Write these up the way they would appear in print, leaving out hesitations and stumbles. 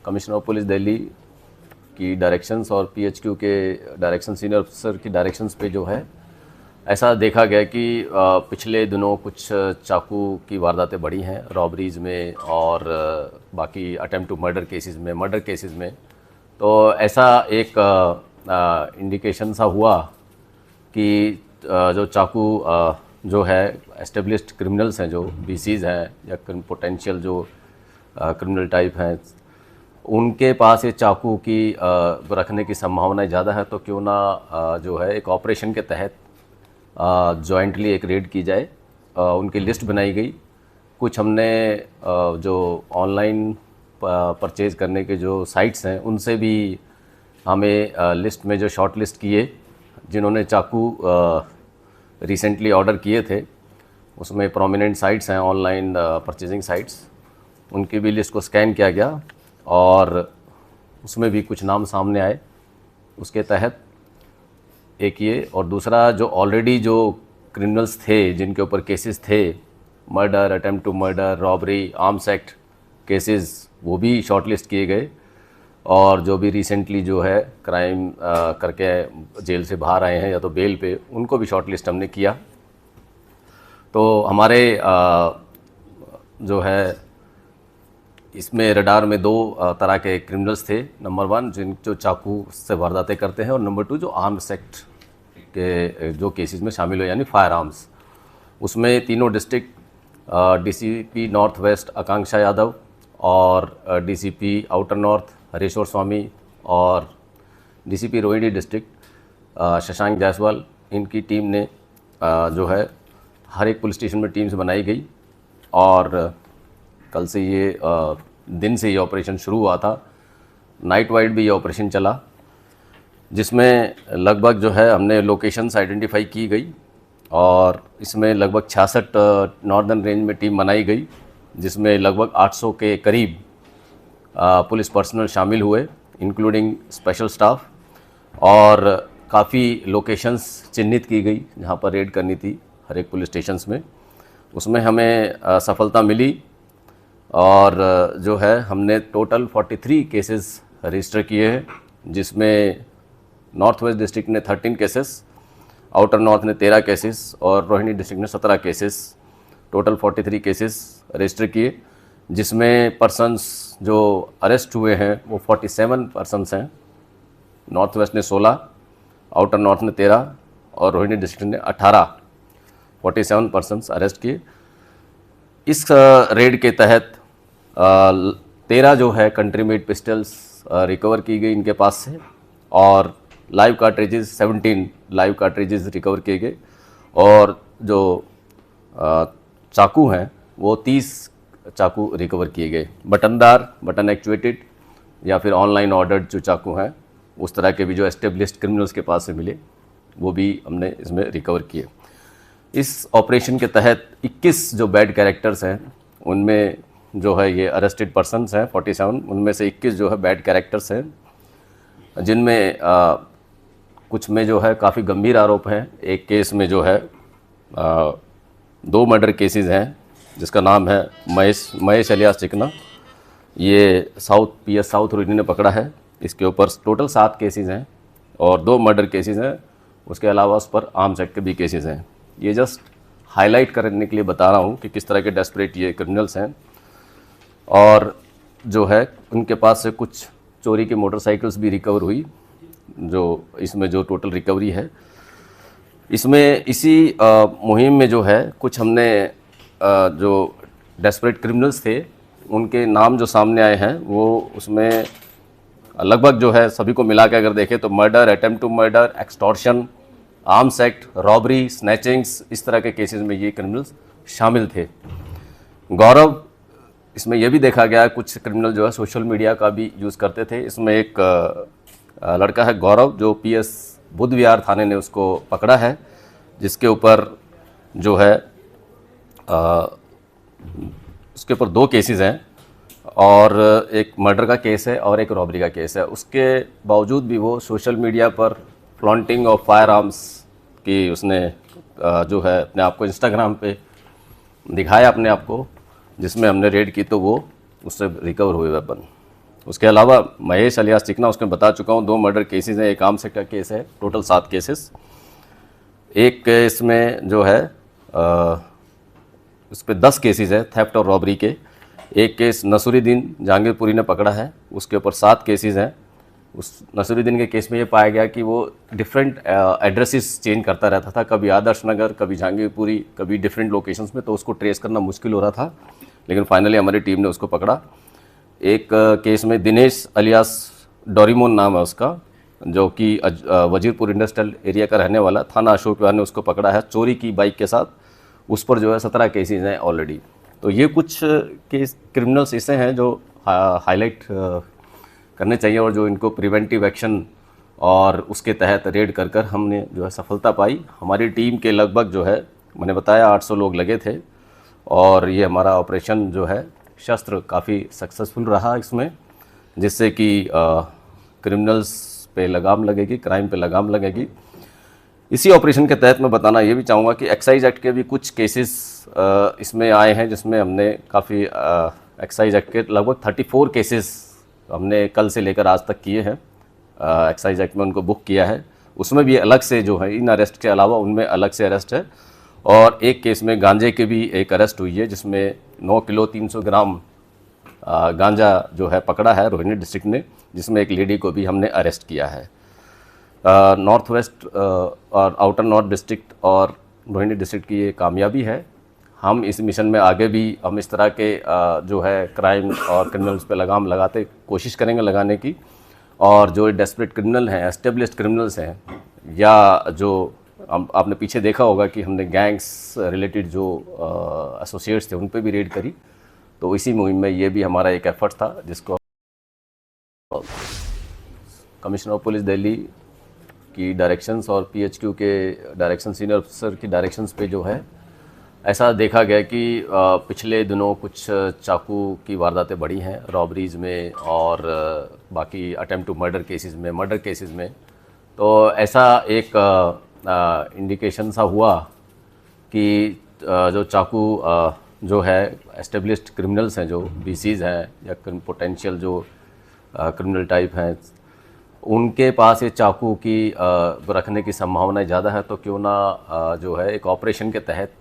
Commissioner of police Delhi की directions और PHQ के डायरेक्शन सीनियर अफसर की डायरेक्शंस पे जो है ऐसा देखा गया कि पिछले दिनों कुछ चाकू की वारदातें बढ़ी हैं रॉबरीज़ में और बाकी अटेम्प्ट टू मर्डर केसेस में। तो ऐसा एक इंडिकेशन सा हुआ कि जो चाकू जो है एस्टेब्लिश्ड क्रिमिनल्स हैं, जो बीसीज हैं या पोटेंशियल जो क्रिमिनल टाइप हैं, उनके पास ये चाकू की रखने की संभावना ज़्यादा है। तो क्यों ना जो है एक ऑपरेशन के तहत जॉइंटली एक रेड की जाए। उनकी लिस्ट बनाई गई। कुछ हमने जो ऑनलाइन परचेज़ करने के जो साइट्स हैं उनसे भी हमें लिस्ट में जो शॉर्ट लिस्ट किए जिन्होंने चाकू रिसेंटली ऑर्डर किए थे, उसमें प्रोमिनेंट साइट्स हैं ऑनलाइन परचेजिंग साइट्स, उनकी भी लिस्ट को स्कैन किया गया और उसमें भी कुछ नाम सामने आए। उसके तहत एक ये और दूसरा जो ऑलरेडी जो क्रिमिनल्स थे जिनके ऊपर केसेस थे, murder, attempt to murder, robbery, arms act cases, वो भी शॉर्टलिस्ट किए गए। और जो भी रिसेंटली जो है क्राइम करके जेल से बाहर आए हैं या तो बेल पे, उनको भी शॉर्टलिस्ट हमने किया। तो हमारे जो है इसमें रडार में दो तरह के क्रिमिनल्स थे। नंबर 1 जो चाकू से वारदातें करते हैं और नंबर 2 जो आर्म्स एक्ट के जो केसेस में शामिल हो, यानी फायर आर्म्स। उसमें तीनों डिस्ट्रिक्ट डीसीपी नॉर्थ वेस्ट आकांक्षा यादव और डीसीपी आउटर नॉर्थ हरेश्वर स्वामी और डीसीपी रोहिणी डिस्ट्रिक्ट शशांक जायसवाल, इनकी टीम ने जो है हर एक पुलिस स्टेशन में टीम्स बनाई गई। और कल से ये दिन से ये ऑपरेशन शुरू हुआ था। नाइट वाइड भी ये ऑपरेशन चला, जिसमें लगभग जो है हमने लोकेशंस आइडेंटिफाई की गई और इसमें लगभग 66 नॉर्दर्न रेंज में टीम बनाई गई, जिसमें लगभग 800 के करीब पुलिस पर्सनल शामिल हुए, इंक्लूडिंग स्पेशल स्टाफ। और काफ़ी लोकेशंस चिन्हित की गई जहाँ पर रेड करनी थी हर एक पुलिस स्टेशंस में। उसमें हमें सफलता मिली और जो है हमने टोटल 43 केसेस रजिस्टर किए हैं, जिसमें नॉर्थ वेस्ट डिस्ट्रिक्ट ने 13 केसेस, आउटर नॉर्थ ने 13 केसेस और रोहिणी डिस्ट्रिक्ट ने 17 केसेस, टोटल 43 केसेस रजिस्टर किए। जिसमें पर्सन्स जो अरेस्ट हुए हैं वो 47 पर्सन्स हैं। नॉर्थ वेस्ट ने 16, आउटर नॉर्थ ने 13 और रोहिणी डिस्ट्रिक्ट ने 18, 47 पर्सन्स अरेस्ट किए। इस रेड के तहत 13 जो है कंट्री मेड पिस्टल्स रिकवर की गई इनके पास से और live cartridges 17 live cartridges recover किए गए। और जो चाकू हैं वो 30 चाकू रिकवर किए गए। बटनदार, बटन एक्चुएटेड या फिर ऑनलाइन ऑर्डर्ड जो चाकू हैं उस तरह के भी जो एस्टेब्लिश्ड क्रिमिनल्स के पास से मिले, वो भी हमने इसमें रिकवर किए। इस ऑपरेशन के तहत 21 जो बैड कैरेक्टर्स हैं उनमें जो है ये अरेस्टेड पर्सन्स हैं 47, उनमें से 21 जो है बैड कैरेक्टर्स हैं, जिनमें कुछ में जो है काफ़ी गंभीर आरोप हैं। एक केस में जो है 2 मर्डर केसेस हैं, जिसका नाम है महेश अलियास चिकना। ये पीएस साउथ रोहिणी ने पकड़ा है। इसके ऊपर टोटल 7 केसेस हैं और 2 मर्डर केसेस हैं। उसके अलावा उस पर आर्म्स एक्ट के भी केसेस हैं। ये जस्ट हाईलाइट करने के लिए बता रहा हूँ कि किस तरह के डेस्परेट ये क्रिमिनल्स हैं। और जो है उनके पास से कुछ चोरी की मोटरसाइकिल्स भी रिकवर हुई, जो इसमें जो टोटल रिकवरी है। इसमें इसी मुहिम में जो है कुछ हमने जो डेस्परेट क्रिमिनल्स थे उनके नाम जो सामने आए हैं, वो उसमें लगभग जो है सभी को मिला के अगर देखें तो murder, attempt to murder, extortion, arms act, robbery, snatchings, इस तरह के केसेस में ये क्रिमिनल्स शामिल थे। गौरव, इसमें यह भी देखा गया कुछ क्रिमिनल जो है सोशल मीडिया का भी यूज़ करते थे। इसमें एक लड़का है गौरव, जो पीएस बुद्ध विहार थाने ने उसको पकड़ा है, जिसके ऊपर जो है उसके ऊपर 2 केसेस हैं और एक मर्डर का केस है और एक रॉबरी का केस है। उसके बावजूद भी वो सोशल मीडिया पर फ्लॉन्टिंग ऑफ फायर आर्म्स की उसने जो है अपने आप को इंस्टाग्राम पे दिखाया अपने आप को, जिसमें हमने रेड की तो वो उससे रिकवर हुए वेपन। उसके अलावा महेश अलियास चिकना, उसमें बता चुका हूँ 2 मर्डर केसेस हैं, एक आर्म सेक्ट का केस है, टोटल 7 केसेस। एक केस में जो है उस पर 10 केसेस है थेफ्ट और रॉबरी के। एक केस नसरुद्दीन जहांगीरपुरी ने पकड़ा है, उसके ऊपर 7 केसेस हैं। उस नसरुद्दीन के केस में ये पाया गया कि वो डिफरेंट एड्रेसेस चेंज करता रहता था, कभी आदर्श नगर, कभी जहांगीरपुरी, कभी डिफरेंट लोकेशंस में, तो उसको ट्रेस करना मुश्किल हो रहा था, लेकिन फाइनली हमारी टीम ने उसको पकड़ा। एक केस में दिनेश अलियास डोरीमोन नाम है उसका, जो कि वजीरपुर इंडस्ट्रियल एरिया का रहने वाला, थाना अशोक विहार ने उसको पकड़ा है चोरी की बाइक के साथ। उस पर जो है 17 केसेस हैं ऑलरेडी। तो ये कुछ केस क्रिमिनल्स ऐसे हैं जो हाईलाइट करने चाहिए, और जो इनको प्रिवेंटिव एक्शन और उसके तहत रेड कर कर हमने जो है सफलता पाई। हमारी टीम के लगभग जो है मैंने बताया 800 लोग लगे थे, और ये हमारा ऑपरेशन जो है शस्त्र काफ़ी सक्सेसफुल रहा इसमें, जिससे कि क्रिमिनल्स पे लगाम लगेगी, क्राइम पे लगाम लगेगी। इसी ऑपरेशन के तहत मैं बताना ये भी चाहूँगा कि एक्साइज एक्ट के भी कुछ केसेस इसमें आए हैं, जिसमें हमने काफ़ी एक्साइज एक्ट के लगभग 34 केसेस हमने कल से लेकर आज तक किए हैं। एक्साइज एक्ट में उनको बुक किया है, उसमें भी अलग से जो है इन अरेस्ट के अलावा उनमें अलग से अरेस्ट है। और एक केस में गांजे के भी एक अरेस्ट हुई है, जिसमें 9 किलो 300 ग्राम गांजा जो है पकड़ा है रोहिणी डिस्ट्रिक्ट ने, जिसमें एक लेडी को भी हमने अरेस्ट किया है। नॉर्थ वेस्ट और आउटर नॉर्थ डिस्ट्रिक्ट और रोहिणी डिस्ट्रिक्ट की ये कामयाबी है। हम इस मिशन में आगे भी हम इस तरह के जो है क्राइम और क्रिमिनल्स पे लगाम लगाते कोशिश करेंगे लगाने की। और जो डेस्परेट क्रिमिनल हैं, एस्टेब्लिश्ड क्रिमिनल्स हैं, या जो आपने पीछे देखा होगा कि हमने गैंग्स रिलेटेड जो एसोसिएट्स थे उन पे भी रेड करी, तो इसी मुहिम में ये भी हमारा एक एफर्ट था, जिसको कमिश्नर ऑफ पुलिस दिल्ली की डायरेक्शंस और पीएचक्यू के डायरेक्शन सीनियर अफसर की डायरेक्शंस पे जो है ऐसा देखा गया कि पिछले दिनों कुछ चाकू की वारदातें बढ़ी हैं रॉबरीज़ में और बाकी अटेम्प्ट टू मर्डर केसेस में। तो ऐसा एक इंडिकेशन सा हुआ कि जो चाकू जो है एस्टेब्लिश्ड क्रिमिनल्स हैं, जो बीसीज हैं या पोटेंशियल जो क्रिमिनल टाइप हैं, उनके पास ये चाकू की रखने की संभावना ज़्यादा है। तो क्यों ना जो है एक ऑपरेशन के तहत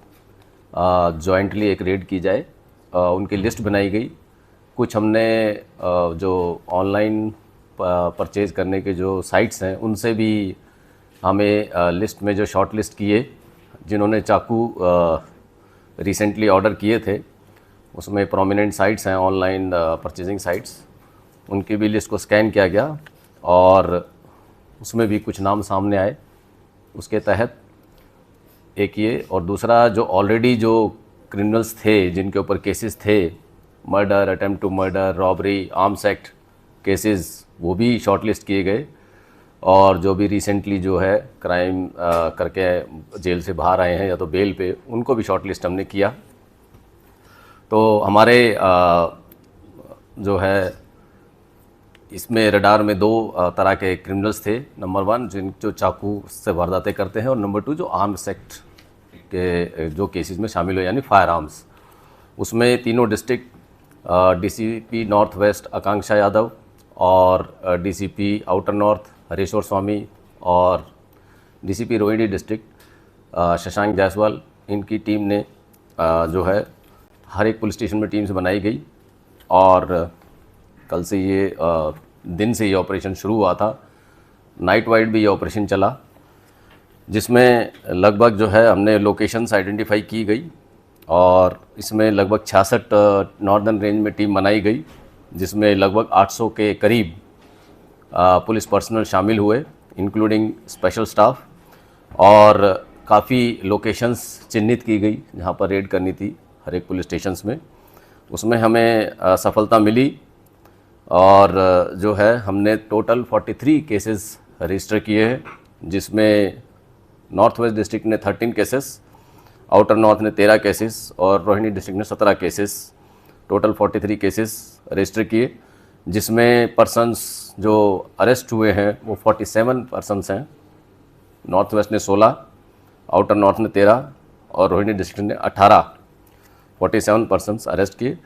जॉइंटली एक रेड की जाए। उनकी लिस्ट बनाई गई। कुछ हमने जो ऑनलाइन परचेज़ करने के जो साइट्स हैं उनसे भी हमें लिस्ट में जो शॉर्ट लिस्ट किए, जिन्होंने चाकू रिसेंटली ऑर्डर किए थे, उसमें प्रोमिनेंट साइट्स हैं ऑनलाइन परचेजिंग साइट्स, उनकी भी लिस्ट को स्कैन किया गया और उसमें भी कुछ नाम सामने आए। उसके तहत एक ये, और दूसरा जो ऑलरेडी जो क्रिमिनल्स थे जिनके ऊपर केसेस थे, murder, attempt to murder, robbery, arms act cases, वो भी शॉर्टलिस्ट किए गए। और जो भी रिसेंटली जो है क्राइम करके जेल से बाहर आए हैं या तो बेल पे, उनको भी शॉर्टलिस्ट हमने किया। तो हमारे जो है इसमें रडार में 2 तरह के क्रिमिनल्स थे। नंबर 1 जो चाकू से वारदातें करते हैं, और नंबर 2 जो आर्म्स एक्ट के जो केसेस में शामिल हो, यानी फायर आर्म्स। उसमें तीनों डिस्ट्रिक्ट डीसीपी नॉर्थ वेस्ट आकांक्षा यादव और डीसीपी आउटर नॉर्थ हरीश्वर स्वामी और डीसीपी रोहिणी डिस्ट्रिक्ट शशांक जायसवाल, इनकी टीम ने जो है हर एक पुलिस स्टेशन में टीम्स बनाई गई। और कल से ये दिन से ये ऑपरेशन शुरू हुआ था। नाइट वाइड भी ये ऑपरेशन चला, जिसमें लगभग जो है हमने लोकेशंस आइडेंटिफाई की गई, और इसमें लगभग 66 नॉर्दर्न रेंज में टीम बनाई गई, जिसमें लगभग 800 के करीब पुलिस पर्सनल शामिल हुए, इंक्लूडिंग स्पेशल स्टाफ। और काफ़ी लोकेशंस चिन्हित की गई जहाँ पर रेड करनी थी हर एक पुलिस स्टेशंस में। उसमें हमें सफलता मिली, और जो है हमने टोटल 43 केसेस रजिस्टर किए हैं, जिसमें नॉर्थ वेस्ट डिस्ट्रिक्ट ने 13 केसेस, आउटर नॉर्थ ने 13 केसेस और रोहिणी डिस्ट्रिक्ट ने 17 केसेस, टोटल 43 केसेस रजिस्टर किए, जिसमें पर्सन्स जो अरेस्ट हुए हैं वो 47 पर्सन्स हैं। नॉर्थ वेस्ट ने 16, आउटर नॉर्थ ने 13 और रोहिणी डिस्ट्रिक्ट ने 18, 47 पर्सन्स अरेस्ट किए।